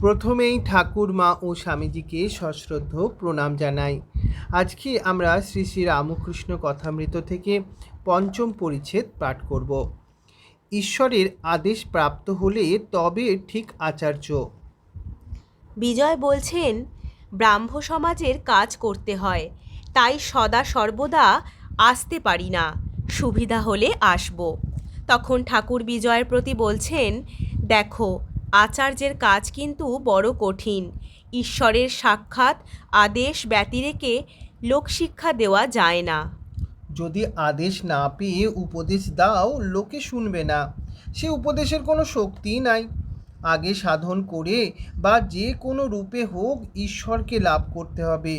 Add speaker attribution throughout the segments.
Speaker 1: প্রথমেই ঠাকুরমা ও স্বামীজিকে সশ্রদ্ধ প্রণাম জানাই। আজকে আমরা শ্রী শ্রী রামকৃষ্ণ কথামৃত থেকে পঞ্চম পরিচ্ছেদ পাঠ করব। ঈশ্বরের আদেশ প্রাপ্ত হলে তবে ঠিক আচার্য।
Speaker 2: বিজয় বলছেন, ব্রাহ্ম সমাজের কাজ করতে হয়, তাই সদা সর্বদা আসতে পারি না, সুবিধা হলে আসব। তখন ঠাকুর বিজয়ের প্রতি বলছেন, দেখো, আচার্যের কাজ কিন্তু বড় কঠিন। ঈশ্বরের সাক্ষাৎ আদেশ ব্যতিরেকে লোকশিক্ষা দেওয়া যায় না।
Speaker 1: যদি আদেশ না পেয়ে উপদেশ দাও, লোকে শুনবে না। সে উপদেশের কোনো শক্তি নাই। আগে সাধন করে বা যে কোনো রূপে হোক ঈশ্বরকে লাভ করতে হবে।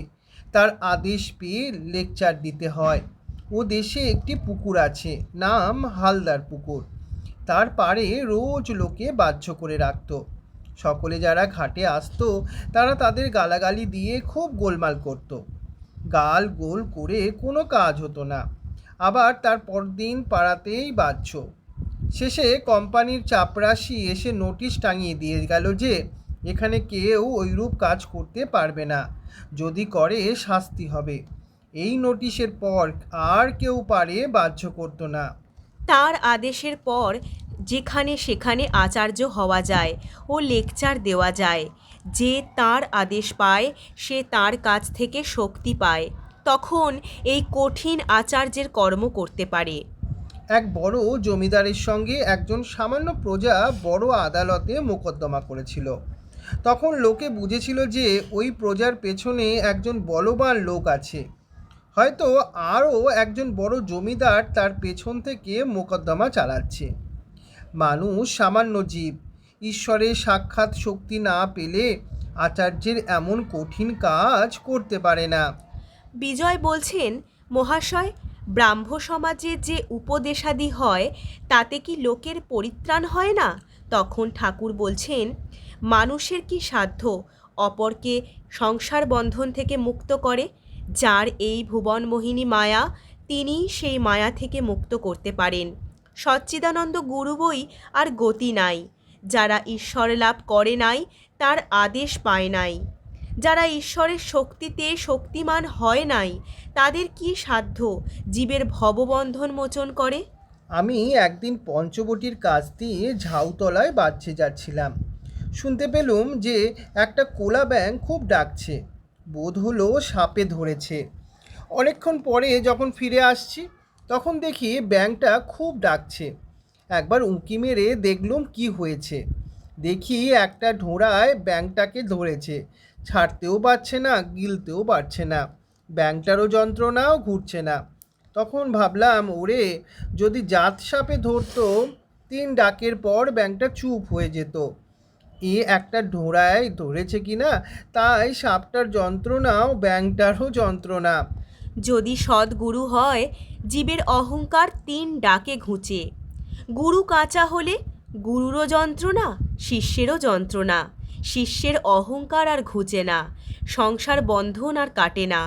Speaker 1: তার আদেশ পেয়ে লেকচার দিতে হয়। ও দেশে একটি পুকুর আছে, নাম হালদার পুকুর। তার পাড়ে রোজ লোকে বাহ্য করে রাখত। সকলে যারা ঘাটে আসতো তারা তাদের গালাগালি দিয়ে খুব গোলমাল করত। গাল গোল করে কোনো কাজ হতো না। আবার তার পরদিন পাড়াতেই বাহ্য। শেষে কোম্পানির চাপরাশি এসে নোটিশ টাঙিয়ে দিয়ে গেল যে এখানে কেউ ওইরূপ কাজ করতে পারবে না, যদি করে শাস্তি হবে। এই নোটিশের পর আর কেউ পারে বাহ্য করতো না।
Speaker 2: তার আদেশের পর যেখানে সেখানে আচার্য হওয়া যায় ও লেকচার দেওয়া যায়। যে তার আদেশ পায় সে তার কাছ থেকে শক্তি পায়, তখন এই কঠিন আচার্যের কর্ম করতে পারে।
Speaker 1: এক বড় জমিদারের সঙ্গে একজন সামান্য প্রজা বড় আদালতে মোকদ্দমা করেছিল। তখন লোকে বুঝেছিল যে ওই প্রজার পেছনে একজন বলবান লোক আছে। হয়তো আরও একজন বড় জমিদার তার পেছন থেকে মোকদ্দমা চালাচ্ছে। মানুষ সামান্য জীব, ঈশ্বরের সাক্ষাৎ শক্তি না পেলে আচার্যের এমন কঠিন কাজ করতে পারে না।
Speaker 2: বিজয় বলছেন, মহাশয়, ব্রাহ্ম সমাজে যে উপদেশাদি হয় তাতে কি লোকের পরিত্রাণ হয় না? তখন ঠাকুর বলছেন, মানুষের কি সাধ্য অপরকে সংসার বন্ধন থেকে মুক্ত করে? যার এই ভুবন মোহিনী মায়া, তিনিই সেই মায়া থেকে মুক্ত করতে পারেন। সচ্চিদানন্দ গুরু বই আর গতি নাই। যারা ঈশ্বর লাভ করে নাই তার আদেশ পায় নাই, যারা ঈশ্বরের শক্তিতে শক্তিমান হয় নাই, তাদের কি সাধ্য জীবের ভববন্ধন মোচন করে?
Speaker 1: আমি একদিন পঞ্চবটির কাছ দিয়ে ঝাউতলায় বাড়ছে যাচ্ছিলাম। শুনতে পেলুম যে একটা কোলা ব্যাঙ খুব ডাকছে। বোধ হলো সাপে ধরেছে। অনেকক্ষণ পরে যখন ফিরে আসছি তখন দেখি ব্যাঙটা খুব ডাকছে। একবার উঁকি মেরে দেখলুম কি হয়েছে। দেখি একটা ঢোড়ায় ব্যাঙটাকে ধরেছে, ছাড়তেও পারছে না, গিলতেও পারছে না। ব্যাঙটারও যন্ত্রণাও ঘুরছে না। তখন ভাবলাম, ওরে, যদি জাত সাপে ধরতো, 3 ডাকের পর ব্যাঙটা চুপ হয়ে যেত। এ একটা ঢোড়ায় ধরেছে কিনা, তাই সাপটার যন্ত্রণাও ব্যাঙটারও যন্ত্রণা।
Speaker 2: যদি সদ্গুরু হয়, জীবের অহংকার 3 ডাকে ঘুচে। গুরু কাঁচা হলে গুরুরও যন্ত্রণা, শিষ্যেরও যন্ত্রণা। শিষ্যের অহংকার আর ঘুচে না, সংসার বন্ধন আর কাটে না।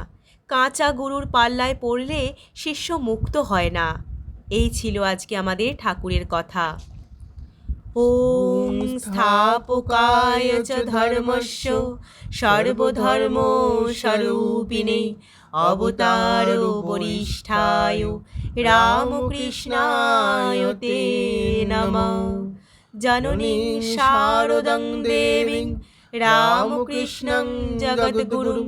Speaker 2: কাঁচা গুরুর পাল্লায় পড়লে শিষ্য মুক্ত হয় না। এই ছিল আজকে আমাদের ঠাকুরের কথা। ওং স্থাপকায় চ ধর্মস্য সর্বধর্ম স্বরূপিণে অবতার বরিষ্ঠায় রামকৃষ্ণায় তে নমঃ। জননী শারদং দেবীং রামকৃষ্ণং জগদ্গুরুং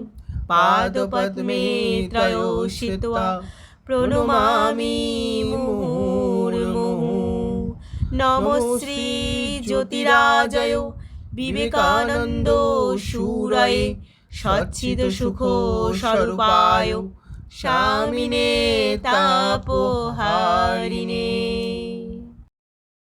Speaker 2: পাদপদ্মে ত্রয়োষিত্বা প্রণমামি মুহুর্মুহুঃ। নমঃ শ্রী জ্যোতিরাজয় বিবেকানন্দ সুরায়ে সচ্চিদ সুখ স্বরূপায় স্বামিনে তাপহারিণে।